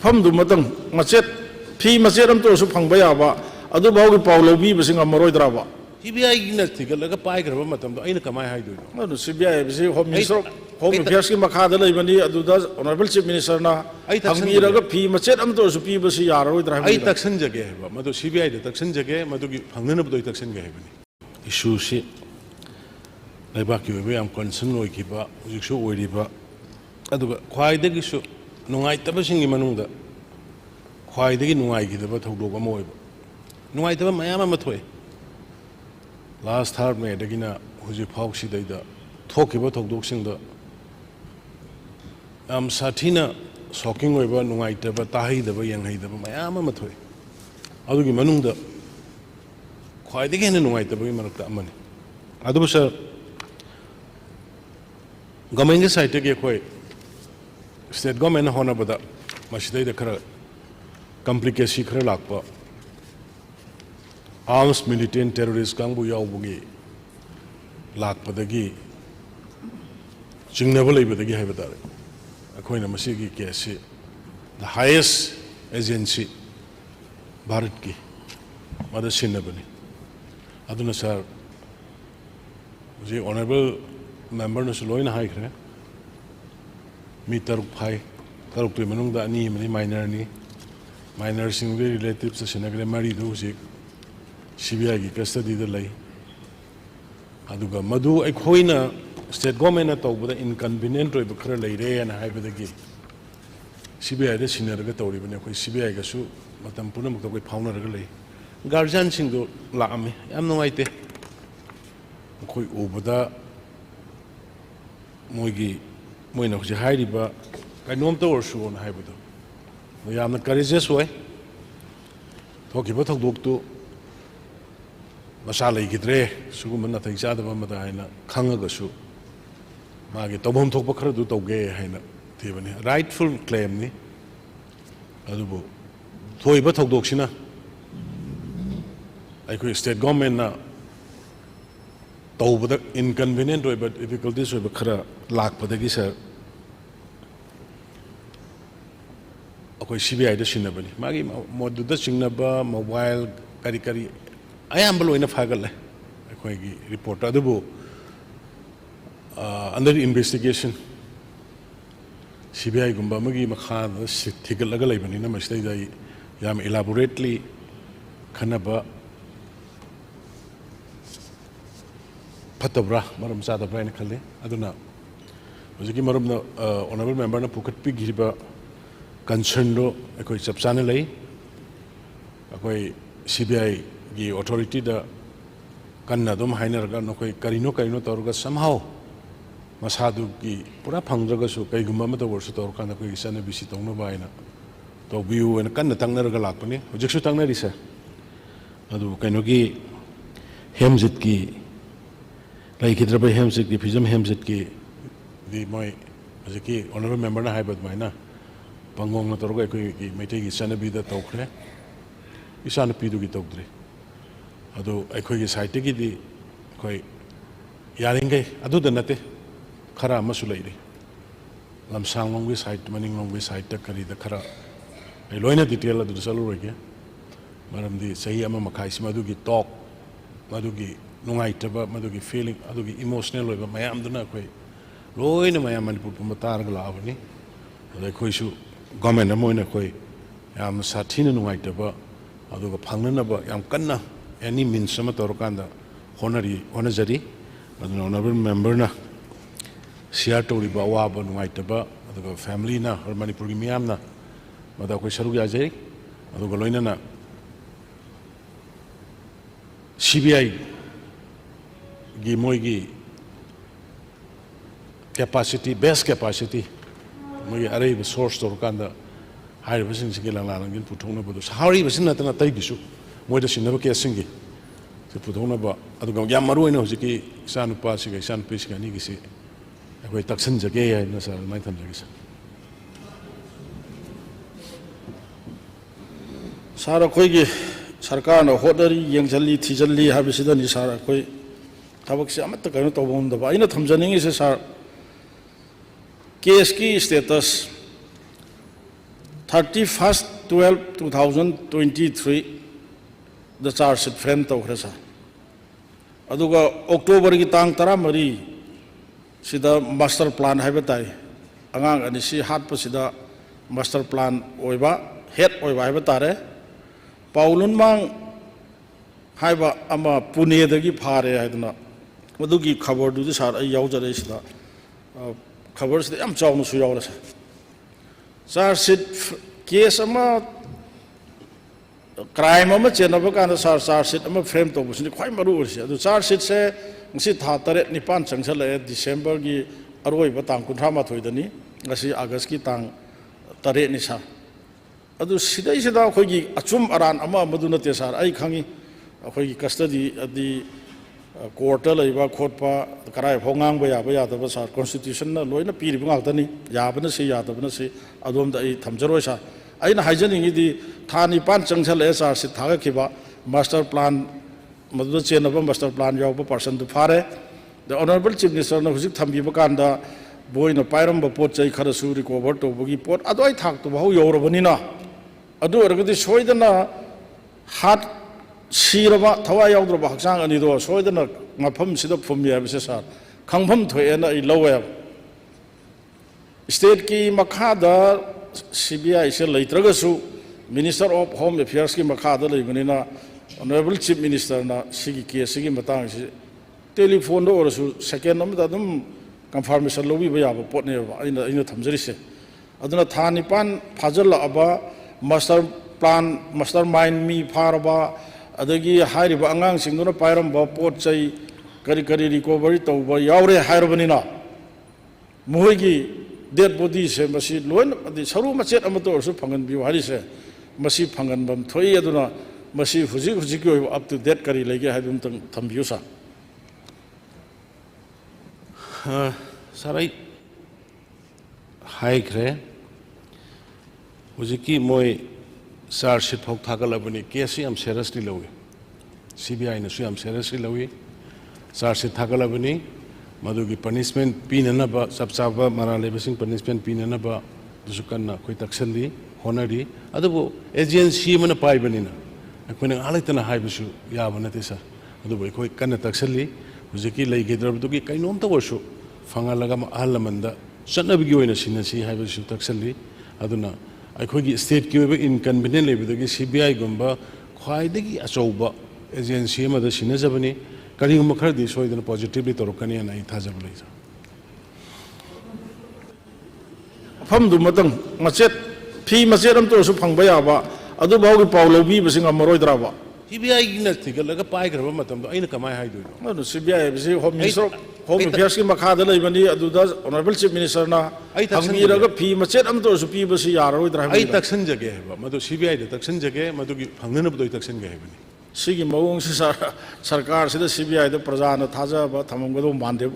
ꯃꯐꯝꯗꯨ ꯃꯇꯪ ꯃꯆꯦꯠ ꯐꯤ ꯃꯆꯦꯠ ꯑꯃꯇ ꯑꯣꯏꯔꯁꯨ ꯐꯪꯕ ꯌꯥꯕ ꯑꯗꯨꯐꯥꯎꯒꯤ ꯄꯥꯎ ꯂꯧꯕꯤꯕꯁꯤ ꯉꯝꯃꯔꯣꯏꯗ꯭ꯔꯕ CBIꯒꯤꯅ ꯊꯤꯒꯠꯂꯒ ꯄꯥꯏꯈ꯭ꯔꯕ ꯃꯇꯝꯗ ꯑꯩꯅ ꯀꯃꯥꯏ ꯍꯥꯏꯗꯣꯏꯅꯣ ꯑꯗꯨ CBI ꯍꯥꯏꯕꯁꯤ ꯍꯣꯝ ꯃꯤꯅꯤꯁꯇꯔ ꯍꯣꯝ ꯑꯦꯐꯤꯌꯔꯁꯀꯤ ꯃꯈꯥꯗ ꯂꯩꯕꯅꯤ ꯑꯗꯨꯗ ꯑꯣꯅꯔꯦꯕꯜ ꯆꯤꯐ ꯃꯤꯅꯤꯁꯇꯔꯅ ꯍꯪꯕꯤꯔꯒ ꯐꯤ ꯃꯆꯦꯠ ꯑꯃꯇ ꯑꯣꯏꯔꯁꯨ ꯄꯤꯕꯁꯤ ꯌꯥꯔꯔꯣꯏꯗ꯭ꯔꯥ ꯑꯩ ꯇꯛꯁꯟꯖꯒꯦ ꯍꯥꯏꯕ ꯃꯗꯨ CBIꯗ ꯇꯛꯁꯟꯖꯒꯦ ꯃꯗꯨꯒꯤ ꯐꯪꯅꯅꯕꯗꯣ ꯑꯩ ꯇꯛꯁꯟꯒꯦ ꯍꯥꯏꯕꯅꯤ ꯏꯁꯨꯁꯤ ꯂꯩꯕꯥꯛꯀꯤ ꯑꯣꯏꯕ ꯌꯥꯝ ꯀꯟꯁꯔꯟ ꯑꯣꯏꯈꯤꯕ ꯍꯧꯖꯤꯛꯁꯨ ꯑꯣꯏꯔꯤꯕ ꯑꯗꯨꯒ ꯈ꯭ꯋꯥꯏꯗꯒꯤꯁꯨ ꯅꯨꯡꯉꯥꯏꯇꯕꯁꯤꯡꯒꯤ ꯃꯅꯨꯡꯗ ꯈ꯭ꯋꯥꯏꯗꯒꯤ ꯅꯨꯡꯉꯥꯏꯈꯤꯗꯕ ꯊꯧꯗꯣꯛ ꯑꯃ ꯑꯣꯏꯕ ꯅꯨꯡꯉꯥꯏꯇꯕ ꯃꯌꯥꯝ ꯑꯃ ꯊꯣꯛꯑꯦ ꯂꯥꯁ ꯊꯥꯔꯠ ꯃꯦꯗꯒꯤꯅ ꯍꯧꯖꯤꯛ ꯐꯥꯎꯁꯤꯗꯩꯗ ꯊꯣꯛꯈꯤꯕ ꯊꯧꯗꯣꯛꯁꯤꯡꯗ ꯌꯥꯝ ꯁꯥꯊꯤꯅ ꯁꯣꯀꯤꯡ ꯑꯣꯏꯕ ꯅꯨꯡꯉꯥꯏꯇꯕ ꯇꯥꯍꯩꯗꯕ ꯌꯦꯡꯍꯩꯗꯕ ꯃꯌꯥꯝ ꯑꯃ ꯊꯣꯛꯑꯦ ꯑꯗꯨꯒꯤ ꯃꯅꯨꯡꯗ ꯈ꯭ꯋꯥꯏꯗꯒꯤ ꯍꯦꯟꯅ ꯅꯨꯡꯉꯥꯏꯇꯕꯒꯤ ꯃꯔꯛꯇ ꯑꯃꯅꯤ ꯑꯗꯨꯕꯨ ꯁꯔ ꯒꯚꯔꯟꯃꯦꯟꯠꯀꯤ ꯁꯥꯏꯠꯇꯒꯤ ꯑꯩꯈꯣꯏ ꯁ꯭ꯇꯦꯠ ꯒꯚꯔꯟꯃꯦꯟꯠꯅ ꯍꯣꯠꯅꯕꯗ ꯃꯁꯤꯗꯩꯗ ꯈꯔ ꯀꯝꯄ꯭ꯂꯤꯀꯦꯁꯤ ꯈꯔ ꯂꯥꯛꯄ ꯑꯥꯔꯝꯁ ꯃꯤꯂꯤꯇꯦꯟꯠ ꯇꯦꯔꯣꯔꯤꯁ ꯀꯥꯡꯕꯨ ꯌꯥꯎꯕꯒꯤ ꯂꯥꯛꯄꯗꯒꯤ ꯆꯤꯡꯅꯕ ꯂꯩꯕꯗꯒꯤ ꯍꯥꯏꯕ ꯇꯥꯔꯦ ꯑꯩꯈꯣꯏꯅ ꯃꯁꯤꯒꯤ ꯀꯦꯁꯁꯤ ꯗ ꯍꯥꯏꯌꯦꯁ ꯑꯦꯖꯦꯟꯁꯤ ꯚꯥꯔꯠꯀꯤ ꯃꯗ ꯁꯤꯟꯅꯕꯅꯤ ꯑꯗꯨꯅ ꯁꯥꯔ ꯍꯧꯖꯤꯛ ꯑꯣꯅꯔꯦꯕꯜ ꯃꯦꯝꯕꯔꯅꯁꯨ ꯂꯣꯏꯅ ꯍꯥꯏꯈ꯭ꯔꯦ ꯃꯤ 6 ꯐꯥꯏ 6ꯇꯨꯒꯤ ꯃꯅꯨꯡꯗ 2 ꯑꯃꯗꯤ ꯃꯥꯏꯅꯔꯅꯤ ꯃꯥꯏꯅꯔꯁꯤꯡꯒꯤ ꯔꯤꯂꯦꯇꯤꯚꯁ ꯁꯤꯟꯅꯈ꯭ꯔꯦ 4ꯗꯨ ꯍꯧꯖꯤꯛ CBIꯒꯤ ꯀꯁꯇꯗꯤꯗ ꯂꯩ ꯑꯗꯨꯒ ꯃꯗꯨ ꯑꯩꯈꯣꯏꯅ ꯁ꯭ꯇꯦꯠ ꯒꯚꯔꯟꯃꯦꯟꯠꯅ ꯇꯧꯕꯗ ꯏꯟꯀꯟꯚꯤꯅꯤꯌꯦꯟꯠ ꯑꯣꯏꯕ ꯈꯔ ꯂꯩꯔꯦꯅ ꯍꯥꯏꯕꯗꯒꯤ CBIꯗ ꯁꯤꯟꯅꯔꯒ ꯇꯧꯔꯤꯕꯅꯤ ꯑꯩꯈꯣꯏ CBIꯒꯁꯨ ꯃꯇꯝ ꯄꯨꯝꯅꯃꯛꯇ ꯑꯩꯈꯣꯏ ꯐꯥꯎꯅꯔꯒ ꯂꯩ ꯒꯥꯔꯖꯤꯌꯥꯟꯁꯤꯡꯗꯨ ꯂꯥꯛꯑꯝꯃꯤ ꯌꯥꯝ ꯅꯨꯡꯉꯥꯏꯇꯦ ꯑꯩꯈꯣꯏ ꯎꯕꯗ ꯃꯣꯏꯅ ꯍꯧꯖꯤꯛ ꯍꯥꯏꯔꯤꯕ ꯀꯩꯅꯣꯝꯇ ꯑꯣꯏꯔꯁꯨꯅ ꯍꯥꯏꯕꯗꯣ ꯌꯥꯝꯅ ꯀꯔꯦꯖꯦꯁ ꯑꯣꯏ ꯊꯣꯛꯈꯤꯕ ꯊꯧꯗꯣꯛꯇꯨ ꯃꯆꯥ ꯂꯩꯈꯤꯗ꯭ꯔꯦ ꯁꯤꯒꯨꯝꯕ ꯅꯥꯇꯩ ꯆꯥꯗꯕ ꯑꯃꯗ ꯍꯥꯏꯅ ꯈꯪꯉꯒꯁꯨ ꯃꯥꯒꯤ ꯇꯧꯐꯝ ꯊꯣꯛꯄ ꯈꯔꯗꯨ ꯇꯧꯒꯦ ꯍꯥꯏꯅ ꯊꯤꯕꯅꯤ ꯔꯥꯏꯠꯐꯨꯜ ꯀ꯭ꯂꯦꯝꯅꯤ ꯑꯗꯨꯕꯨ ꯊꯣꯛꯏꯕ ꯊꯧꯗꯣꯛꯁꯤꯅ ꯑꯩꯈꯣꯏ ꯁ꯭ꯇꯦꯠ ꯒꯚꯔꯟꯃꯦꯟꯠꯅ ꯇꯧꯕꯗ ꯏꯟꯀꯟꯚꯤꯅꯤꯌꯦꯟꯠ ꯑꯣꯏꯕ ꯗꯤꯐꯤꯀꯜꯇꯤꯁ ꯑꯣꯏꯕ ꯈꯔ ꯂꯥꯛꯄꯗꯒꯤ ꯁꯔ ꯑꯩꯈꯣꯏ CBIꯗ ꯁꯤꯟꯅꯕꯅꯤ ꯃꯥꯒꯤ ꯃꯗꯨꯗ ꯆꯤꯡꯅꯕ ꯃꯣꯕꯥꯏꯜ ꯀꯔꯤ ꯀꯔꯤ ꯑꯌꯥꯝꯕ ꯂꯣꯏꯅ ꯐꯥꯒꯠꯂꯦ ꯑꯩꯈꯣꯏꯒꯤ ꯔꯤꯄꯣꯔꯠꯇ ꯑꯗꯨꯕꯨ ꯑꯟꯗꯔ ꯏꯟꯚꯦꯁꯇꯤꯒꯦꯁꯟ CBIꯒꯨꯝꯕ ꯑꯃꯒꯤ ꯃꯈꯥꯗ ꯊꯤꯒꯠꯂꯒ ꯂꯩꯕꯅꯤꯅ ꯃꯁꯤꯗꯩꯗ ꯑꯩ ꯌꯥꯝ ꯏꯂꯥꯕꯣꯔꯦꯠꯂꯤ ꯈꯟꯅꯕ ꯐꯠꯇꯕ꯭ꯔꯥ ꯃꯔꯝ ꯆꯥꯗꯕ꯭ꯔꯥ ꯍꯥꯏꯅ ꯈꯜꯂꯤ ꯑꯗꯨꯅ ꯍꯧꯖꯤꯛꯀꯤ ꯃꯔꯝꯅ ꯑꯣꯅꯔꯦꯕꯜ ꯃꯦꯝꯕꯔꯅ ꯄꯨꯈꯠꯄꯤꯈꯤꯕ ꯀꯟꯁꯔꯟꯗꯣ ꯑꯩꯈꯣꯏ ꯆꯞ ꯆꯥꯅ ꯂꯩ ꯑꯩꯈꯣꯏ CBIꯒꯤ ꯑꯣꯊꯣꯔꯤꯇꯤꯗ ꯀꯟꯅ ꯑꯗꯨꯝ ꯍꯥꯏꯅꯔꯒ ꯅꯈꯣꯏ ꯀꯔꯤꯅꯣ ꯇꯧꯔꯒ somehow ꯃꯁꯥꯗꯨꯒꯤ ꯄꯨꯔꯥ ꯐꯪꯗ꯭ꯔꯒꯁꯨ ꯀꯩꯒꯨꯝꯕ ꯑꯃꯇ ꯑꯣꯏꯔꯁꯨ ꯇꯧꯔꯀꯥꯟꯗ ꯑꯩꯈꯣꯏꯒꯤ ꯆꯠꯅꯕꯤꯁꯤ ꯇꯧꯅꯕ ꯍꯥꯏꯅ ꯇꯧꯕꯤꯌꯨ ꯍꯥꯏꯅ ꯀꯟꯅ ꯇꯛꯅꯔꯒ ꯂꯥꯛꯄꯅꯤ ꯍꯧꯖꯤꯛꯁꯨ ꯇꯛꯅꯔꯤꯁꯦ ꯑꯗꯨ ꯀꯩꯅꯣꯒꯤ ꯍꯦꯝꯖꯤꯠꯀꯤ ꯂꯩꯈꯤꯗ꯭ꯔꯕ ꯍꯦꯝꯖꯤꯠꯀꯤ ꯐꯤꯖꯝ ꯍꯦꯝꯖꯤꯠꯀꯤ ꯃꯣꯏ ꯍꯧꯖꯤꯛꯀꯤ ꯑꯣꯅꯔꯦꯕꯜ ꯃꯦꯝꯕꯔꯅ ꯍꯥꯏꯕ ꯑꯗꯨꯃꯥꯏꯅ ꯄꯪꯒꯣꯡꯅ ꯇꯧꯔꯒ ꯑꯩꯈꯣꯏꯒꯤ ꯃꯩꯇꯩꯒꯤ ꯆꯠꯅꯕꯤꯗ ꯇꯧꯈ꯭ꯔꯦ ꯏꯆꯥꯅꯨꯄꯤꯗꯨꯒꯤ ꯇꯧꯗ꯭ꯔꯤ ꯑꯗꯨ ꯑꯩꯈꯣꯏꯒꯤ ꯁꯥꯏꯠꯇꯒꯤꯗꯤ ꯑꯩꯈꯣꯏ ꯌꯥꯔꯤꯈꯩ ꯑꯗꯨꯗ ꯅꯠꯇꯦ ꯈꯔ ꯑꯃꯁꯨ ꯂꯩꯔꯤ ꯂꯝꯁꯥꯡꯂꯣꯝꯒꯤ ꯁꯥꯏꯠ ꯃꯅꯤꯡꯂꯣꯝꯒꯤ ꯁꯥꯏꯠꯇ ꯀꯔꯤꯗ ꯈꯔ ꯑꯩ ꯂꯣꯏꯅ ꯗꯤꯇꯦꯜ ꯑꯗꯨꯗ ꯆꯠꯂꯨꯔꯣꯏꯒꯦ ꯃꯔꯝꯗꯤ ꯆꯍꯤ 1 ꯃꯈꯥꯏꯁꯤ ꯃꯗꯨꯒꯤ ꯇꯣꯛ ꯃꯗꯨꯒꯤ ꯅꯨꯡꯉꯥꯏꯇꯕ ꯃꯗꯨꯒꯤ ꯐꯤꯂꯤꯡ ꯑꯗꯨꯒꯤ ꯏꯃꯣꯁꯅꯦꯜ ꯑꯣꯏꯕ ꯃꯌꯥꯝꯗꯨꯅ ꯑꯩꯈꯣꯏ ꯂꯣꯏꯅ ꯃꯌꯥꯝ ꯃꯅꯤꯄꯨꯔ ꯄꯨꯝꯕ ꯇꯥꯔꯒ ꯂꯥꯛꯑꯕꯅꯤ ꯑꯗ ꯑꯩꯈꯣꯏꯁꯨ ꯒꯚꯔꯟꯃꯦꯟꯠ ꯑꯃ ꯑꯣꯏꯅ ꯑꯩꯈꯣꯏ ꯌꯥꯝꯅ ꯁꯥꯊꯤꯅ ꯅꯨꯡꯉꯥꯏꯇꯕ ꯑꯗꯨꯒ ꯐꯪꯅꯅꯕ ꯌꯥꯝ ꯀꯟꯅ ꯑꯦꯅꯤ ꯃꯤꯟꯁ ꯑꯃ ꯇꯧꯔꯀꯥꯟꯗ ꯍꯣꯠꯅꯖꯔꯤ ꯑꯗꯨꯅ ꯑꯣꯅꯔꯦꯕꯜ ꯃꯦꯝꯕꯔꯅ ꯁꯤꯌꯥꯔ ꯇꯧꯔꯤꯕ ꯑꯋꯥꯕ ꯅꯨꯡꯉꯥꯏꯇꯕ ꯑꯗꯨꯒ ꯐꯦꯃꯤꯂꯤꯅ ꯃꯅꯤꯄꯨꯔꯒꯤ ꯃꯤꯌꯥꯝꯅ ꯃꯗ ꯑꯩꯈꯣই ꯁꯔꯨꯛ ꯌꯥꯖꯩ ꯑꯗꯨꯒ ꯂꯣꯏꯅꯅ CBIꯒꯤ ꯃꯣꯏꯒꯤ ꯀꯦꯄꯥꯁꯤꯇꯤ ꯕꯦꯁ ꯀꯦꯄꯥꯁꯤꯇꯤ ꯃꯣꯏꯒꯤ ꯑꯔꯩꯕ ꯁꯣꯔꯁ ꯇꯧꯔꯀꯥꯟꯗ ꯍꯥꯏꯔꯤꯕꯁꯤꯡꯁꯤꯒꯤ ꯂꯪꯂꯥ ꯂꯪꯖꯤꯟ ꯄꯨꯊꯣꯛꯅꯕꯗꯨ ꯍꯥꯏꯔꯤꯕꯁꯤ ꯅꯠꯇꯅ ꯑꯇꯩꯒꯤꯁꯨ ꯃꯣꯏꯗ ꯁꯤꯟꯅꯕ ꯀꯦꯁꯁꯤꯡꯒꯤ ꯄꯨꯊꯣꯛꯅꯕ ꯑꯗꯨꯒ ꯌꯥꯝ ꯃꯔꯨꯑꯣꯏꯅ ꯍꯧꯖꯤꯛꯀꯤ ꯏꯆꯥꯅꯨꯄꯥꯁꯤꯒ ꯏꯆꯥꯅꯨꯄꯤꯁꯤꯒ ꯑꯅꯤꯒꯤꯁꯤ ꯑꯩꯈꯣꯏ ꯇꯛꯁꯟꯖꯒꯦ ꯍꯥꯏꯗꯅ ꯁꯥꯔ ꯑꯗꯨꯃꯥꯏꯅ ꯊꯝꯖꯒꯦ ꯁꯥꯔ ꯑꯩꯈꯣꯏꯒꯤ ꯁꯔꯀꯥꯔꯅ ꯍꯣꯠꯅꯔꯤ ꯌꯦꯡꯁꯤꯜꯂꯤ ꯊꯤꯖꯤꯜꯂꯤ ꯍꯥꯏꯕꯁꯤꯗꯅꯤ ꯁꯥꯔ ꯑꯩꯈꯣꯏ ꯊꯕꯛꯁꯦ ꯑꯃꯠꯇ ꯀꯩꯅꯣ ꯇꯧꯕ ꯉꯝꯗꯕ ꯑꯩꯅ ꯊꯝꯖꯅꯤꯡꯉꯤꯁꯦ ꯁꯥꯔ ꯀꯦꯁꯀꯤ status 31/12/2023 the charge sheet frame तौखरे सा अदुगा अक्टोबर की तांग 13 सिदा मास्टर प्लान है बताई अंगांग अनिसी हाटपसिदा मास्टर प्लान ओइबा हेड ओइबा है बतारे पाउलुन मांग हाइबा अमा पुणे दगी फारे हाइदना मदुगी खबर दुदि सार अई यावजरे सिदा खबर सिदा याम चावनु सु यावला सा चार्ज शीट केस अमा क्राइम अमा चेनब कान चार्ज शीट अमा फ्रेम तौबसिनि ख्वाइ मरु ओरसि अदु चार्ज शीट से ngsi tha 8-9 changchale December gi aroiba tang 38 dani ngasi August ki tang 8 ni sa adu sidai sida khoi gi achum aran ama maduna te sar ai khangi khoi gi custody adi court laiba khotpa karai phongang ba ya da ba sar constitution na loina piri bang tani ya bana se ya da bana se adom da ai thamjaroi sa aina haijaning di thani pan changchale sar se thaga khiba master plan मधुद चेनब master plan याव person तो फारे the honourable chief minister ने हुजिक थम्बीब कांदा बोइनो पाइरम pot चै खरसु recover तौबगी pot अदोय थाक तो बहु यौरबनिना अदु अरगदि सोइदना हाट सिरबा थवा यावद्रबा हक्सांग अनिदो सोइदना मफम सिदा फुमि हाबसे सार खंगफम थोएना इ लवे स्टेट की मखादा सीबीआई से लैत्रगसु मिनिस्टर ऑफ होम अफेयर्स की मखादा लैबनिना Honorable Chief Minister na sigi case sigi matang si telephone or su second number dadum confirmation lobi ba yaba pot ne ba ina thamjari se aduna thani pan phajal aba master plan mastermind mi pharba adagi hairi ba angang singduna pairam ba pot chai kari recovery to ba yaure hairabani na moigi dead body se masi loin adi saru machet amato su phangan bi hari se masi phangan bam thoi aduna मसी हुजिक हुजिक up to date करी लेगे हाइदुम तंग थम्बियो सा साराई हाइख्रे हुजिकी मोय charge sheet folk थागलबनी case याम seriously लवे CBI ने सुयाम सीरियसली लवे चार्ज शीट थागलबनी मदुगी पनिशमेंट पीननबा सबसाबा मरा लेबसिंग पनिशमेंट पीननबा दुसुकन्ना कोई तक्सली होनरी अदबो एजेंसी मन पाइबनिना अखोना आलैतना हाइबसु याबा नते सर अदुबो अखोय कन्ना तक्सली हुजिकी लेगिद्रबदुगी कैनोमता वर्षु फंगालगा आहलमंदा चटनबिगी ओइना सिनसी हाइबसु तक्सली अदुना अखोगी स्टेट की ओइबा इनकन्वीनियंट लेबदुगी सीबीआई गुंबा ख्वाइदगी अचौबा एजेंसी अमदा सिनजबनी करिगुम खरदी सोइदना पॉजिटिवली तोरकनी ना इथाजब लैजा फमदु मतंग मचेत फी मचेरम तो सु फंगबा याबा अदु बाउगी पाउ लौबी बसिंग अमरोइद्राबा सीबीआई की नथिगलगा पाइग्रबा मतमदो अइना कमाय हाइदोइनो अदु सीबीआई बिसि होम मिनिस्टर होम अफेयर्स की मखादा लैबनी अदुदा ऑनरेबल चीफ मिनिस्टर ना हंगीरगा फी मचेत अम तो सु पी बसि यारोइद्रा आई तक्सन जगे हेबा मदु सीबीआई दे तक्सन जगे मदुगी फंगनबदो तक्सन गे हेबनी सिगी मवोंग सरकार सिदा सीबीआई द प्रजा न थाजा बा थमंगदो मानदे